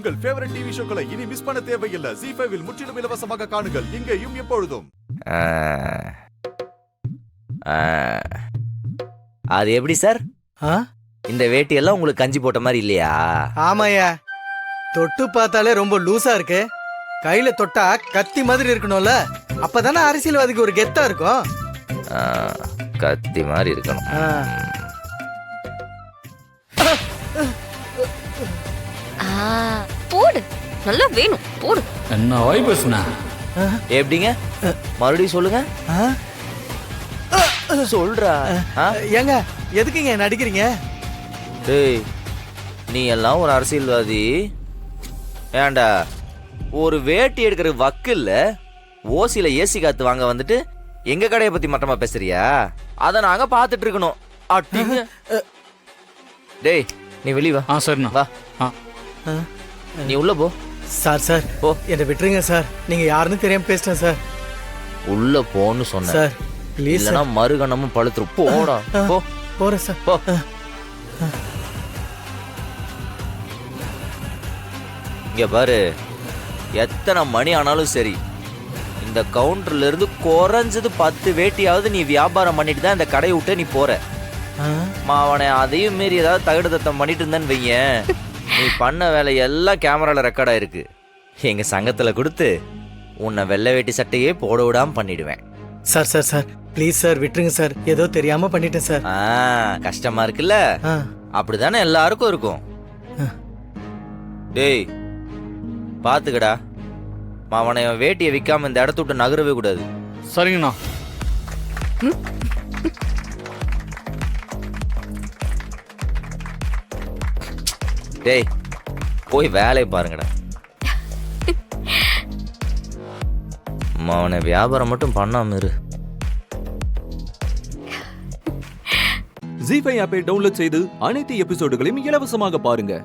உங்கள் favourite TV ஷோக்களை இனி miss பண்ண தேவையில்லை. ZEE5 இல் முற்றிலும் இலவசமாக காணுங்கள். இங்கேயும் எப்பொழுதும். அது எப்படி சார்? இந்த வேட்டியெல்லாம் உங்களுக்கு கஞ்சி போட்ட மாதிரி இல்லையா? ஆமாயா, தொட்டு பார்த்தாலே ரொம்ப லூசா இருக்கு. கையில தொட்டா கத்தி மாதிரி இருக்கணும்ல, அப்பதானே அரசியல்வாதிக்கு ஒரு கெத்தா இருக்கும். கத்தி மாதிரி இருக்கணும். போடு, நல்லா வேணும், போடு. என்ன வாய் பேசுனா? எப்படிங்க? மறுபடியும் சொல்லுங்க. சொல்றா. ஏங்க எதுக்குங்க நடிக்கிறீங்க? டேய், நீ எல்லாம் ஒரு அரசியல்வாதி ஏண்டா? ஒரு வேட்டி எடுக்கிற வக்கில்ல ஓசியில ஏசி காத்து வாங்க வந்துட்டு எங்க கடையை பத்தி மட்டமா பேசுறியா? அத நாங்க பாத்துட்டு இருக்கணும். டேய், நீ வெளிய வா. சரிண்ணா. வா. நீ உள்ள போ. சார் போ. என்ன விட்டுருங்க சார், நீங்க யாருன்னு தெரியாம பேசிட்டேன் சார். உள்ள போன்னு சொன்ன சார், ப்ளீஸ். இல்லனா மறுகணமும் பழுத்துரு. போடா. போ. போறேன் சார். போ. இங்க பாரு, எத்தனை மணி ஆனாலும் சரி, இந்த கவுண்டர்ல இருந்து குறைஞ்சது 10 வேட்டியாவது நீ வியாபாரம் பண்ணிட்டு தான் இந்த கடையை விட்டு நீ போற. மாவனை அதையும் மீறி ஏதாவது தகடு தத்தம் பண்ணிட்டு இருந்தேன்னு வையேன், நீ பண்ண வேலை எல்லாம் கேமரால ரெக்கார்ட் ஆயிருக்கு. எங்க சங்கத்துல கொடுத்து உன்னை வெள்ளை வேட்டி சட்டையே போட விடாம பண்ணிடுவேன். Sir sir sir, please sir, விட்டுருங்க சார். ஏதோ தெரியாம பண்ணிட்டேன் சார். கஷ்டமா இருக்குல்ல? அப்படிதானே எல்லாருக்கும் இருக்கும். டேய், பாத்துக்கடா, அவனை வேட்டியை விற்காம இந்த இடத்த விட்டு நகரவே கூடாது. சரிங்கண்ணா. டேய், போய் வேலையை பாருங்கடா. அவனை வியாபாரம் மட்டும் பண்ணாம இரு. ZEE5 ஆப்பை டவுன்லோட் செய்து அனைத்து எபிசோடுகளையும் இலவசமாக பாருங்க.